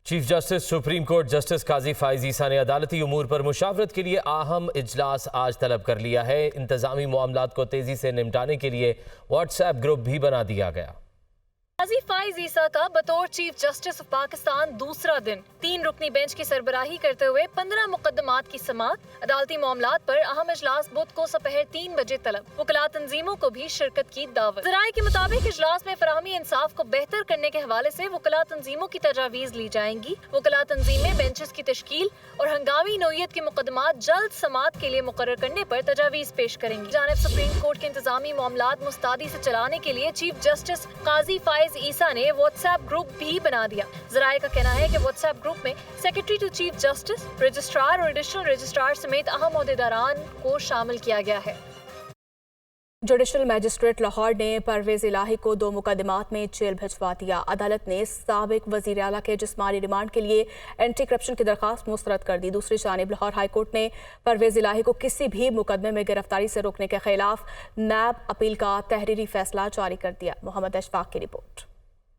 Chief justice supreme court justice قاضی فائز عیسیٰ نے عدالتی امور پر مشاورت کے لیے اہم اجلاس آج طلب کر لیا ہے۔ انتظامی معاملات کو تیزی سے نمٹانے کے لیے واٹس ایپ گروپ بھی بنا دیا گیا۔ قاضی فائز عیسیٰ کا بطور چیف جسٹس آف پاکستان دوسرا دن 3 رکنی بینچ کی سربراہی کرتے ہوئے 15 مقدمات کی سماعت۔ عدالتی معاملات پر اہم اجلاس بدھ کو سپہر 3 بجے طلب۔ وکلاء تنظیموں کو بھی شرکت کی دعوت۔ ذرائع کے مطابق اجلاس میں فراہمی انصاف کو بہتر کرنے کے حوالے سے وکلاء تنظیموں کی تجاویز لی جائیں گی۔ وکلاء تنظیمیں بینچز کی تشکیل اور ہنگامی نوعیت کے مقدمات جلد سماعت کے لیے مقرر کرنے پر تجاویز پیش کریں گی۔ جانب سپریم کورٹ کے انتظامی معاملات مستعدی سے چلانے کے لیے چیف جسٹس قاضی فائز عیسیٰ نے واٹس ایپ گروپ بھی بنا دیا۔ ذرائع کا کہنا ہے کہ واٹس ایپ گروپ میں secretary to chief justice, registrar اور ایڈیشنل رجسٹرار سمیت اہم عہدیداران کو شامل کیا گیا ہے۔ جوڈیشل میجسٹریٹ لاہور نے پرویز الہی کو 2 مقدمات میں جیل بھجوا دیا۔ عدالت نے سابق وزیر اعلیٰ کے جسمانی ریمانڈ کے لیے اینٹی کرپشن کی درخواست مسترد کر دی۔ دوسری جانب لاہور ہائی کورٹ نے پرویز الہی کو کسی بھی مقدمے میں گرفتاری سے روکنے کے خلاف نیب اپیل کا تحریری فیصلہ جاری کر دیا۔ محمد اشفاق کی رپورٹ۔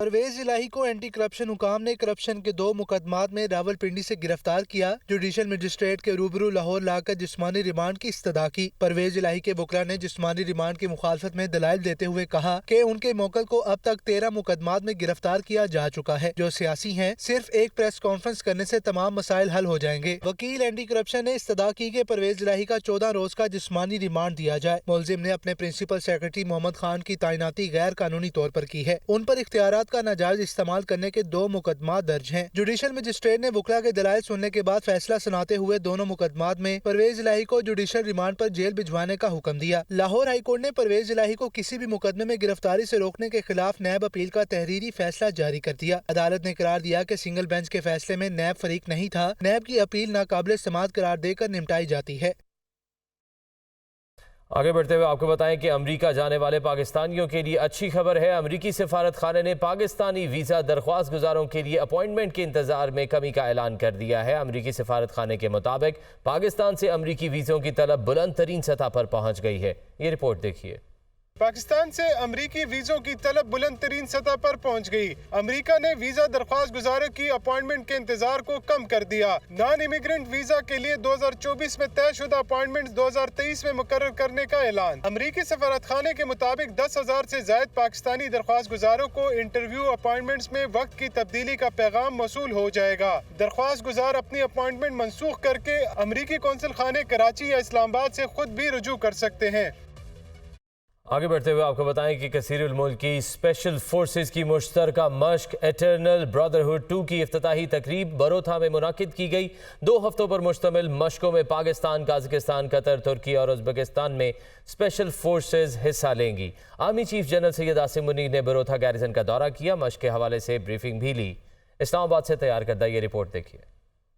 پرویز الہی کو اینٹی کرپشن حکام نے کرپشن کے 2 مقدمات میں راولپنڈی سے گرفتار کیا۔ جوڈیشل مجسٹریٹ کے روبرو لاہور لا کر جسمانی ریمانڈ کی استدعا کی۔ پرویز الہی کے وکلاء نے جسمانی ریمانڈ کی مخالفت میں دلائل دیتے ہوئے کہا کہ ان کے موکل کو اب تک 13 مقدمات میں گرفتار کیا جا چکا ہے جو سیاسی ہیں۔ صرف ایک پریس کانفرنس کرنے سے تمام مسائل حل ہو جائیں گے۔ وکیل اینٹی کرپشن نے استدعا کی کہ پرویز الہی کا 14 روز کا جسمانی ریمانڈ دیا جائے۔ ملزم نے اپنے پرنسپل سیکرٹری محمد خان کی تعیناتی غیر قانونی طور پر کی ہے۔ ان پر اختیارات کا ناجائز استعمال کرنے کے 2 مقدمات درج ہیں۔ جوڈیشل مجسٹریٹ نے وکلاء کے دلائل سننے کے بعد فیصلہ سناتے ہوئے دونوں مقدمات میں پرویز الہی کو جوڈیشل ریمانڈ پر جیل بھجوانے کا حکم دیا۔ لاہور ہائی کورٹ نے پرویز الہی کو کسی بھی مقدمے میں گرفتاری سے روکنے کے خلاف نیب اپیل کا تحریری فیصلہ جاری کر دیا۔ عدالت نے قرار دیا کہ سنگل بینچ کے فیصلے میں نیب فریق نہیں تھا۔ نیب کی اپیل ناقابل سماعت قرار دے کر نمٹائی جاتی ہے۔ آگے بڑھتے ہوئے آپ کو بتائیں کہ امریکہ جانے والے پاکستانیوں کے لیے اچھی خبر ہے۔ امریکی سفارت خانے نے پاکستانی ویزا درخواست گزاروں کے لیے اپوائنٹمنٹ کے انتظار میں کمی کا اعلان کر دیا ہے۔ امریکی سفارت خانے کے مطابق پاکستان سے امریکی ویزوں کی طلب بلند ترین سطح پر پہنچ گئی ہے۔ یہ رپورٹ دیکھیے۔ پاکستان سے امریکی ویزوں کی طلب بلند ترین سطح پر پہنچ گئی۔ امریکہ نے ویزا درخواست گزاروں کی اپوائنٹمنٹ کے انتظار کو کم کر دیا۔ نان امیگرنٹ ویزا کے لیے 2024 میں طے شدہ اپوائنٹمنٹ 2023 میں مقرر کرنے کا اعلان۔ امریکی سفارت خانے کے مطابق 10,000 سے زائد پاکستانی درخواست گزاروں کو انٹرویو اپوائنٹمنٹس میں وقت کی تبدیلی کا پیغام موصول ہو جائے گا۔ درخواست گزار اپنی اپوائنٹمنٹ منسوخ کر کے امریکی قونصل خانے کراچی یا اسلام آباد سے خود بھی رجوع کر سکتے ہیں۔ آگے بڑھتے ہوئے آپ کو بتائیں کہ کثیر الملکی اسپیشل فورسز کی مشترکہ مشق ایٹرنل برادرہڈ 2 کی افتتاحی تقریب بروتھا میں منعقد کی گئی۔ 2 ہفتوں پر مشتمل مشقوں میں پاکستان، قازقستان، قطر، ترکی اور ازبکستان میں اسپیشل فورسز حصہ لیں گی۔ Army chief general Syed Asim Munir نے بروتھا گیریزن کا دورہ کیا، مشق کے حوالے سے بریفنگ بھی لی۔ اسلام آباد سے تیار کردہ یہ رپورٹ دیکھیے۔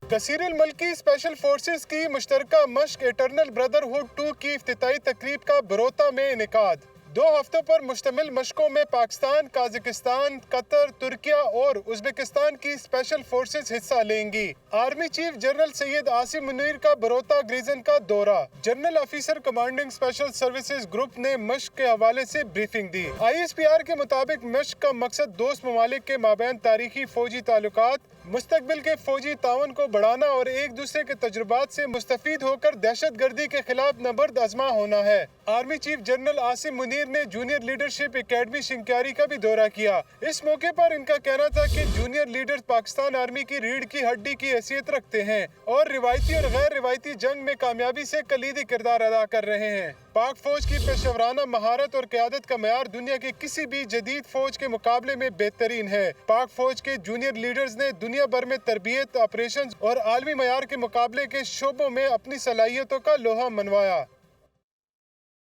کثیر الملکی اسپیشل فورسز کی مشترکہ مشق ایٹرنل برادرہڈ 2 کی افتتاحی تقریب کا بروتھا میں انعقاد۔ 2 ہفتوں پر مشتمل مشقوں میں پاکستان، قازقستان، قطر، ترکیہ اور ازبکستان کی اسپیشل فورسز حصہ لیں گی۔ Army chief general Syed Asim Munir کا بروتھا گیریزن کا دورہ۔ General officer commanding special services group نے مشق کے حوالے سے بریفنگ دی۔ ISPR کے مطابق مشق کا مقصد دوست ممالک کے مابین تاریخی فوجی تعلقات، مستقبل کے فوجی تعاون کو بڑھانا اور ایک دوسرے کے تجربات سے مستفید ہو کر دہشت گردی کے خلاف نبرد آزما ہونا ہے۔ Army chief general Asim Munir نے جونیئر لیڈرشپ اکیڈمی شنکیاری کا بھی دورہ کیا۔ اس موقع پر ان کا کہنا تھا کہ جونیئر لیڈرز پاکستان آرمی کی ریڑھ کی ہڈی کی حیثیت رکھتے ہیں اور روایتی اور غیر روایتی جنگ میں کامیابی سے کلیدی کردار ادا کر رہے ہیں۔ پاک فوج کی پیشہ ورانہ مہارت اور قیادت کا معیار دنیا کی کسی بھی جدید فوج کے مقابلے میں بہترین ہے۔ پاک فوج کے جونیئر لیڈرز نے دنیا بھر میں تربیت، آپریشنز اور عالمی معیار کے مقابلے کے شعبوں میں اپنی صلاحیتوں کا لوہا منوایا۔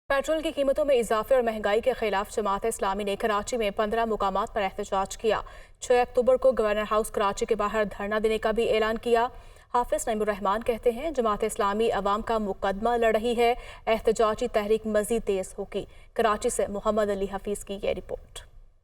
پیٹرول کی قیمتوں میں اضافے اور مہنگائی کے خلاف جماعت اسلامی نے کراچی میں 15 مقامات پر احتجاج کیا۔ 6 اکتوبر کو گورنر ہاؤس کراچی کے باہر دھرنا دینے کا بھی اعلان کیا۔ حافظ نعیم الرحمان کہتے ہیں جماعت اسلامی عوام کا مقدمہ لڑ رہی ہے، احتجاجی تحریک مزید تیز ہوگی۔ کراچی سے محمد علی حفیظ کی یہ رپورٹ۔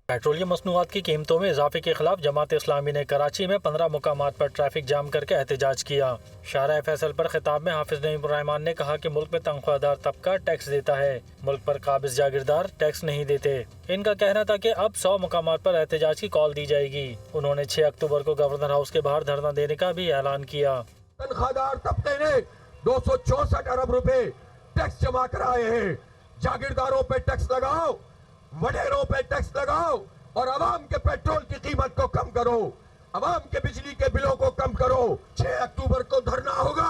पेट्रोलियम मसनूआत की कीमतों में इजाफे के खिलाफ जमात इस्लामी ने कराची में 15 मुकामात पर ट्रैफिक जाम करके एहतजाज किया। शाहराह फैसल पर खिताब में हाफिज नईम रहमान ने कहा कि मुल्क में तनख्वाहदार तबका टैक्स देता है, मुल्क पर काबिज जागीरदार टैक्स नहीं देते। इनका कहना था कि अब 100 मुकामात पर एहतजाज की कॉल दी जाएगी। उन्होंने 6 अक्टूबर को गवर्नर हाउस के बाहर धरना देने का भी ऐलान किया। तनख्वाहदार तबके ने 264 अरब रुपए टैक्स जमा कराए हैं। जागीरदारों पे टैक्स लगाओ, वडेरों पे टैक्स लगाओ और अवाम के पेट्रोल की कीमत को कम करो, अवाम के बिजली के बिलों को कम करो। 6 अक्टूबर को धरना होगा,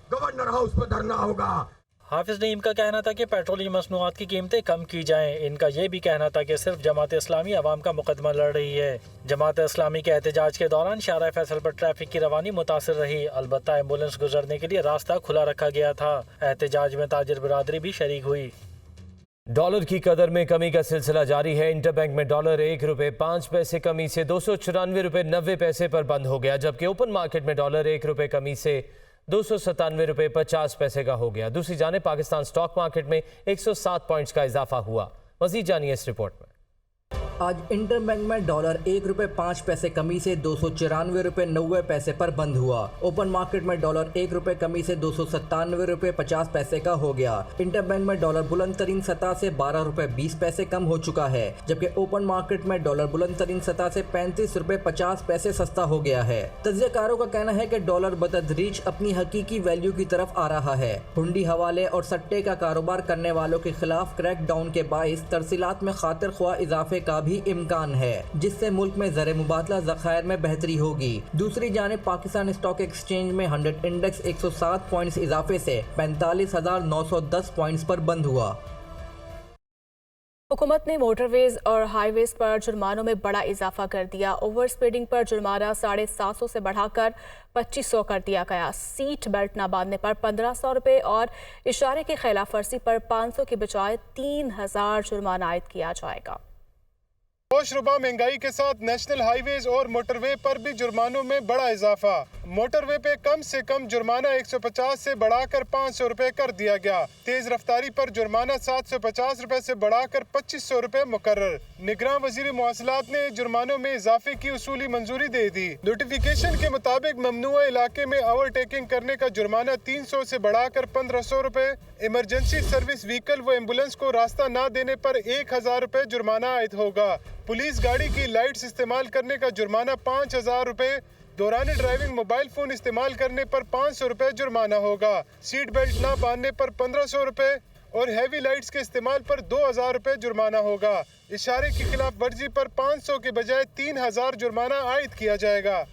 गवर्नर हाउस पर धरना होगा। हाफिज नईम का कहना था कि पेट्रोलियम मसनूआत की कीमतें कम की जाएं। इनका ये भी कहना था कि सिर्फ जमात इस्लामी अवाम का मुकदमा लड़ रही है। जमात इस्लामी के एहतजाज के दौरान शाहराह फैसल पर ट्रैफिक की रवानी मुतासिर रही, अलबत्ता एम्बुलेंस गुजरने के लिए रास्ता खुला रखा गया था। एहतजाज में ताजिर बिरादरी भी शरीक हुई। डॉलर की कदर में कमी का सिलसिला जारी है। इंटरबैंक में डॉलर 1 रुपये 5 पैसे कमी से 294 रुपये 90 पैसे पर बंद हो गया, जबकि ओपन मार्केट में डॉलर 1 रुपये कमी से 297 रुपये 50 पैसे का हो गया। दूसरी जाने पाकिस्तान स्टॉक मार्केट में 107 पॉइंट्स का इजाफा हुआ। मजीद जानिए इस रिपोर्ट में। आज इंटरबैंक में डॉलर 1 रुपये 5 पैसे कमी से 294 रुपये 90 पैसे पर बंद हुआ। ओपन मार्केट में डॉलर 1 रुपये कमी से 297 रुपये 50 पैसे का हो गया। इंटरबैंक में डॉलर बुलंद तरीन सतह से 12 रुपये 20 पैसे कम हो चुका है, जबकि ओपन मार्केट में डॉलर बुलंद तरीन सतह से 35 रुपये 50 पैसे सस्ता हो गया है। तज्जियाकारों का कहना है कि डॉलर बतदरीज अपनी हकीकी वैल्यू की तरफ आ रहा है। हुंडी हवाले और सट्टे का कारोबार करने वालों के खिलाफ क्रैक डाउन के बाइस तरसीलात में खातिर ख्वाह इजाफे का भी इम्कान है, जिससे मुल्क में ज़र मुबादला ज़खायर में बेहतरी होगी। दूसरी जानिब पाकिस्तान स्टॉक एक्सचेंज में 100 इंडेक्स 107 पॉइंट्स इजाफे से 45,910 पॉइंट्स पर बंद हुआ। हुकूमत ने मोटरवेज और हाईवेज पर जुर्मानों में बड़ा इजाफा कर दिया। ओवर स्पीडिंग पर जुर्माना 750 से बढ़ाकर 2500 कर दिया गया। सीट बेल्ट न बांधने पर 1500 रुपये और इशारे की खिलाफ वर्जी पर 500 के बजाय 3000 जुर्माना आयद किया जाएगा। होशरुबा महंगाई के साथ नेशनल हाईवेज और मोटरवे पर भी जुर्मानों में बड़ा इजाफा। मोटरवे पे कम से कम जुर्माना 150 से बढ़ाकर 500 रुपए कर दिया गया। तेज रफ्तारी पर जुर्माना 750 रुपए से बढ़ाकर 2500 रुपए मुकर्रर। निगरान वजीर मवासलात ने जुर्मानों में इजाफे की उसूली मंजूरी दे दी। नोटिफिकेशन के मुताबिक ममनुआ इलाके में ओवरटेकिंग करने का जुर्माना 300 से बढ़ाकर 1500 रुपए। इमरजेंसी सर्विस व्हीकल व एम्बुलेंस को रास्ता न देने पर 1000 रुपए जुर्माना आयद होगा। पुलिस गाड़ी की लाइट्स इस्तेमाल करने का जुर्माना 5000 रुपए। दौरान ड्राइविंग मोबाइल फोन इस्तेमाल करने पर 500 रुपए जुर्माना होगा। सीट बेल्ट ना बांधने पर 1500 रुपए और हैवी लाइट्स के इस्तेमाल पर 2000 रुपए जुर्माना होगा। इशारे की खिलाफ वर्जी पर 500 के बजाय 3000 जुर्माना आयद किया जाएगा।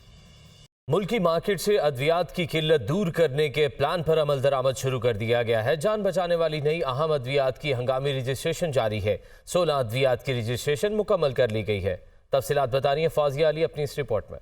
मुल्की मार्केट से अद्वियात की किल्लत दूर करने के प्लान पर अमल दरामद शुरू कर दिया गया है। जान बचाने वाली नई अहम अद्वियात की हंगामी रजिस्ट्रेशन जारी है। 16 अद्वियात की रजिस्ट्रेशन मुकम्मल कर ली गई है। तफसीलात बता रही है फौजिया अली अपनी इस रिपोर्ट में।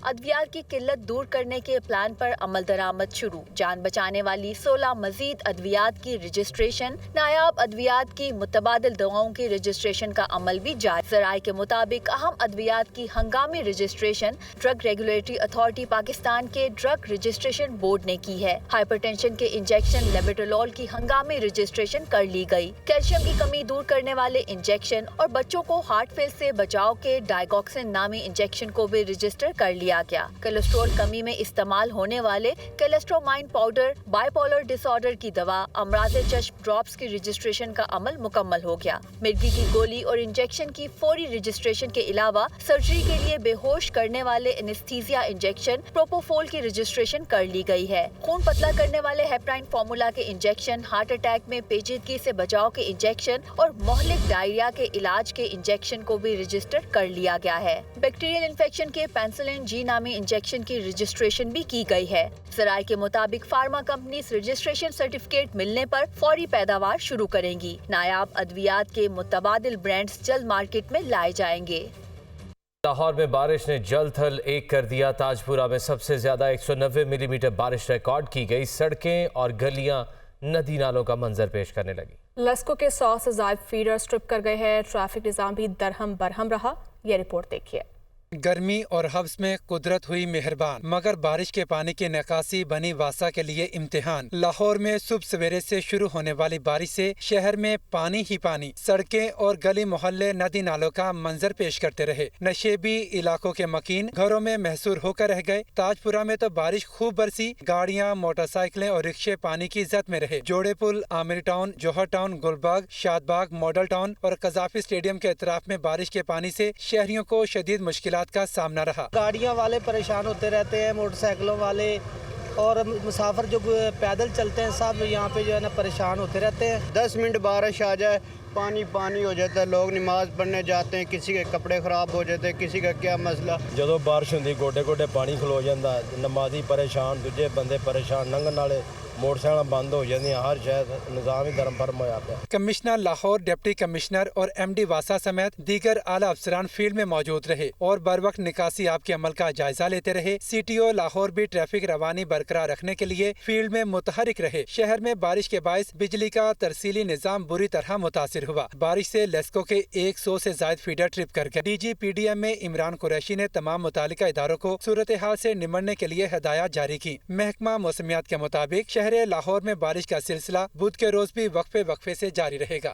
अद्वियात की किल्लत दूर करने के प्लान पर अमल दरामद शुरू। जान बचाने वाली 16 मजीद अद्वियात की रजिस्ट्रेशन, नायाब अद्वियात की मुतबादिल दवाओं की रजिस्ट्रेशन का अमल भी जारी। ज़राए के मुताबिक अहम अद्वियात की हंगामी registration drug regulatory authority Pakistan के ड्रग रजिस्ट्रेशन बोर्ड ने की है। हाइपरटेंशन के इंजेक्शन लेबेटोलॉल की हंगामी रजिस्ट्रेशन कर ली गई। कैल्शियम की कमी दूर करने वाले इंजेक्शन और बच्चों को हार्ट फेल से बचाव के डाइगॉक्सिन नामी इंजेक्शन को भी रजिस्टर कर लिया गया। कोलेस्ट्रॉल कमी में इस्तेमाल होने वाले कोलेस्ट्रोमाइन पाउडर, बाइपोलर डिसऑर्डर की दवा, अमराज़े चश्म ड्रॉप्स की रजिस्ट्रेशन का अमल मुकम्मल हो गया। मिर्गी की गोली और इंजेक्शन की फौरी रजिस्ट्रेशन के अलावा सर्जरी के लिए बेहोश करने वाले एनेस्थीसिया इंजेक्शन प्रोपोफोल की रजिस्ट्रेशन कर ली गई है। खून पतला करने वाले हेपराइन फार्मूला के इंजेक्शन, हार्ट अटैक में पेचीदगी से बचाव के इंजेक्शन और मोहलिक डायरिया के इलाज के इंजेक्शन को भी रजिस्टर कर लिया गया है। बैक्टीरियल इन्फेक्शन के पेंसिलिन जी नामी इंजेक्शन की रजिस्ट्रेशन भी की गई है। ज़राए के मुताबिक फार्मा कंपनी रजिस्ट्रेशन सर्टिफिकेट मिलने पर फौरी पैदावार शुरू करेंगी। नायाब अद्वियात के मुतबादिल ब्रांड्स जल्द मार्केट में लाए जाएंगे। लाहौर में बारिश ने जल थल एक कर दिया। ताजपुरा में सबसे ज्यादा 190 मिलीमीटर बारिश रिकॉर्ड की गई। सड़कें और गलियां नदी नालों का मंजर पेश करने लगी। लस्को के 100 से ज्यादा फीडर स्ट्रिप कर गए हैं। ट्रैफिक निजाम भी दरहम बरहम रहा। ये रिपोर्ट देखिए। गर्मी और हब्स में कुदरत हुई मेहरबान, मगर बारिश के पानी की निकासी बनी वासा के लिए इम्तिहान। लाहौर में सुबह सवेरे से शुरू होने वाली बारिश से शहर में पानी ही पानी, सड़कें और गली मोहल्ले नदी नालों का मंजर पेश करते रहे। नशेबी इलाकों के मकीन घरों में महसूर होकर रह गए। ताजपुरा में तो बारिश खूब बरसी, गाड़ियां, मोटरसाइकिलें और रिक्शे पानी की जद में रहे। जोड़े पुल, आमिर टाउन, जौहर town, Gulbagh, Shadbagh, model town और कजाफी स्टेडियम के अतराफ में बारिश के पानी से शहरियों को शदीद मुश्किलात का सामना रहा। गाड़ियां वाले परेशान होते रहते हैं, मोटरसाइकिलों वाले और मुसाफिर जो पैदल चलते हैं सब यहाँ पे जो है ना परेशान होते रहते हैं। 10 मिनट बारिश आ जाए पानी पानी हो जाता है, लोग नमाज पढ़ने जाते हैं, किसी के कपड़े खराब हो जाते हैं, किसी का क्या मसला। ਜਦੋਂ ਬਾਰਿਸ਼ ਹੁੰਦੀ ਗੋਡੇ ਗੋਡੇ ਪਾਣੀ ਖਲੋ ਜਾਂਦਾ, ਨਮਾਜ਼ੀ ਪਰੇਸ਼ਾਨ, ਦੂਜੇ ਬੰਦੇ ਪਰੇਸ਼ਾਨ, ਲੰਘਣ ਵਾਲੇ मोटरसाइकिल बंद हो जाती, हर शहर निज़ाम ही गर्म फर्म होया पिया। कमिश्नर लाहौर, डिप्टी कमिश्नर और MD वासा समेत दीगर आला अफसरान फील्ड में मौजूद रहे और बर वक्त निकासी आप के अमल का जायजा लेते रहे। CTO लाहौर भी ट्रैफिक रवानी बरकरार रखने के लिए फील्ड में मुतहरिक रहे। शहर में बारिश के बायस बिजली का तरसीली निज़ाम बुरी तरह मुतासिर हुआ। बारिश से लेस्को के 100 से ज्यादा फीडर ट्रिप कर गए। DG PDM में इमरान कुरैशी ने तमाम मुतालिका इदारों को सूरत हाल से निमटने के लिए हिदायत जारी की। महकमा मौसमियात के मुताबिक शहर लाहौर में बारिश का सिलसिला बुध के रोज भी वक्फे वक्फे से जारी रहेगा।